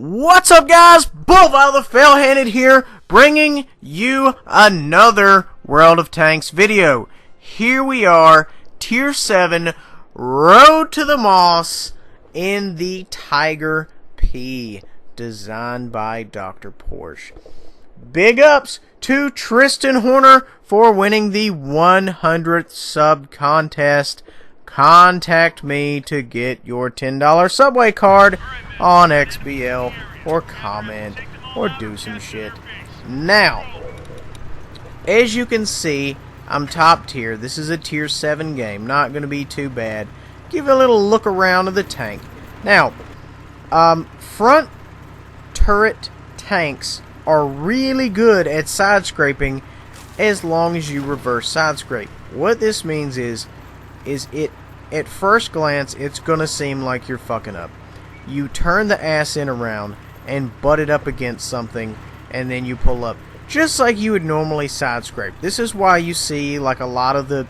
What's up, guys? Bullvile the Fell-Handed here, bringing you another World of Tanks video. Here we are, Tier 7, Road to the Moss, in the Tiger P, designed by Dr. Porsche. Big ups to Tristan Horner for winning the 100th sub contest. Contact me to get your $10 Subway card on XBL, or comment, or do some shit. Now, as you can see, I'm top tier. This is a tier 7 game. Not going to be too bad. Give a little look around of the tank. Now, front turret tanks are really good at side scraping as long as you reverse side scrape. What this means is it, at first glance, it's going to seem like you're fucking up. You turn the ass in around and butt it up against something, and then you pull up, just like you would normally side scrape. This is why you see like a lot of the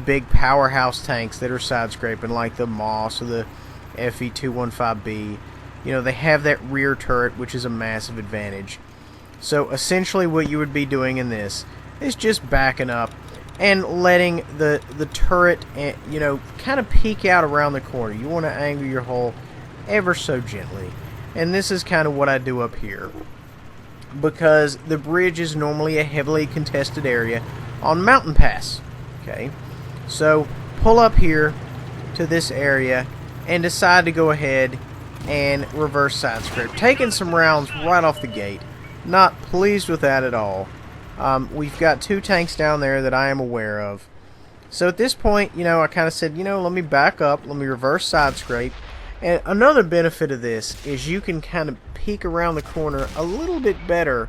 big powerhouse tanks that are side scraping, like the Moss or the FE215B. You know, they have that rear turret, which is a massive advantage. So essentially what you would be doing in this is just backing up and letting the turret, you know, kind of peek out around the corner. You want to angle your hull ever so gently. And this is kind of what I do up here, because the bridge is normally a heavily contested area on Mountain Pass. Okay, so pull up here to this area and decide to go ahead and reverse side scrape, taking some rounds right off the gate. Not pleased with that at all. We've got two tanks down there that I am aware of. So at this point, you know, I kind of said, you know, let me back up, let me reverse side scrape. And another benefit of this is you can kind of peek around the corner a little bit better,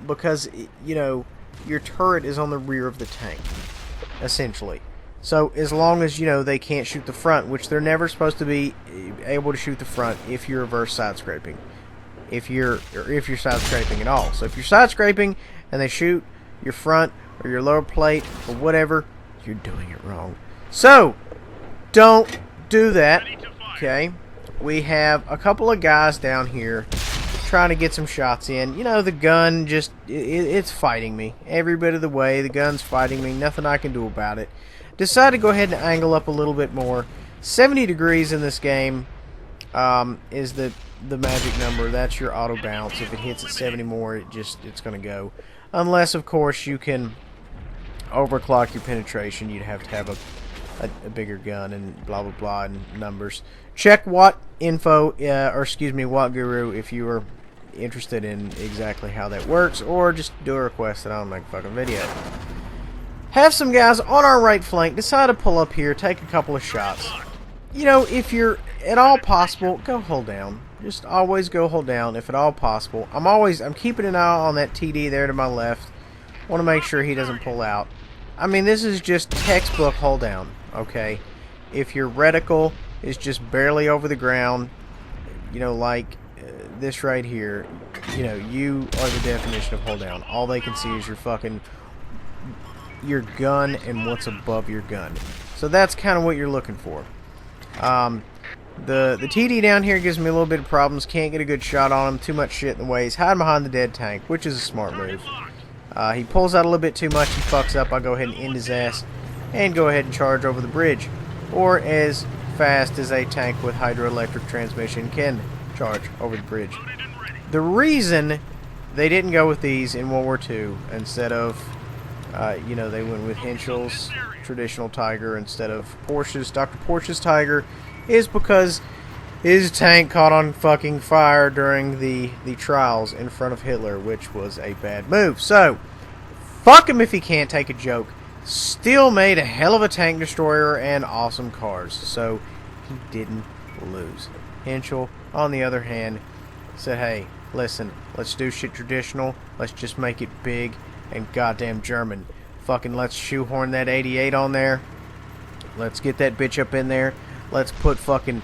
because, you know, your turret is on the rear of the tank, essentially. So as long as, you know, they can't shoot the front, which they're never supposed to be able to shoot the front if you're reverse side scraping. If you're side scraping at all. So if you're side scraping and they shoot your front or your lower plate or whatever, you're doing it wrong. So don't do that. Okay, we have a couple of guys down here trying to get some shots in. You know, the gun just it's fighting me every bit of the way. The gun's fighting me. Nothing I can do about it. Decide to go ahead and angle up a little bit more. 70 degrees in this game is the magic number. That's your auto bounce. If it hits at 70 more, it's going to go. Unless, of course, you can overclock your penetration. You'd have to have a bigger gun and blah blah blah and numbers. Check Watt Info, or excuse me, Watt Guru, if you are interested in exactly how that works, or just do a request and I'll make a fucking video. Have some guys on our right flank decide to pull up here, take a couple of shots. You know, if you're at all possible, go hold down. Just always go hold down if at all possible. I'm keeping an eye on that TD there to my left. Want to make sure he doesn't pull out. I mean, this is just textbook hold down, okay? If your reticle is just barely over the ground, you know, like this right here, you know, you are the definition of hold down. All they can see is your gun and what's above your gun. So that's kind of what you're looking for. The TD down here gives me a little bit of problems. Can't get a good shot on him. Too much shit in the way. He's hiding behind the dead tank, which is a smart move. He pulls out a little bit too much. He fucks up. I go ahead and end his ass and go ahead and charge over the bridge, or as fast as a tank with hydroelectric transmission can charge over the bridge. The reason they didn't go with these in World War II instead of, you know, they went with Henchel's traditional Tiger instead of Porsche's, Dr. Porsche's Tiger, is because his tank caught on fucking fire during the trials in front of Hitler, which was a bad move. So, fuck him if he can't take a joke. Still made a hell of a tank destroyer and awesome cars, so he didn't lose. Henschel, on the other hand, said, hey, listen, let's do shit traditional, let's just make it big and goddamn German. Fucking let's shoehorn that 88 on there, let's get that bitch up in there, let's put fucking,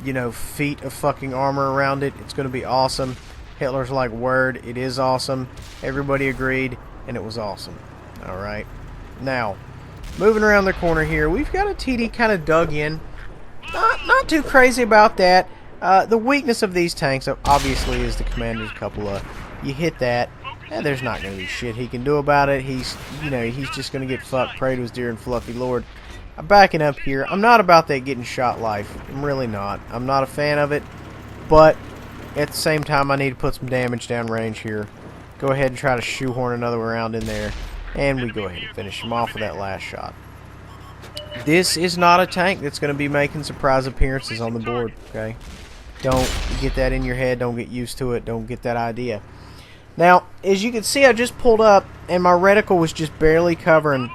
you know, feet of fucking armor around it. It's gonna be awesome. Hitler's like, word, it is awesome. Everybody agreed, and it was awesome. Alright. Now, moving around the corner here, we've got a TD kind of dug in. Not too crazy about that. The weakness of these tanks, obviously, is the commander's cupola. You hit that, and there's not going to be shit he can do about it. He's just going to get fucked. Pray to his dear and fluffy lord. I'm backing up here. I'm not about that getting shot life. I'm really not. I'm not a fan of it, but at the same time, I need to put some damage down range here. Go ahead and try to shoehorn another round in there, and we go ahead and finish him off with that last shot. This is not a tank that's going to be making surprise appearances on the board, okay? Don't get that in your head. Don't get used to it. Don't get that idea. Now, as you can see, I just pulled up, and my reticle was just barely covering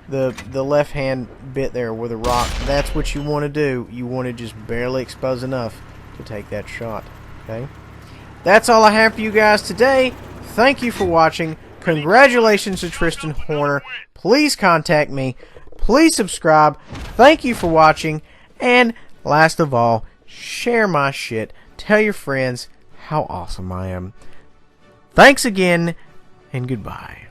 the left-hand bit there where the rock. That's what you want to do. You want to just barely expose enough to take that shot, okay? That's all I have for you guys today. Thank you for watching. Congratulations to Tristan Horner. Please contact me. Please subscribe. Thank you for watching. And last of all, share my shit. Tell your friends how awesome I am. Thanks again, and goodbye.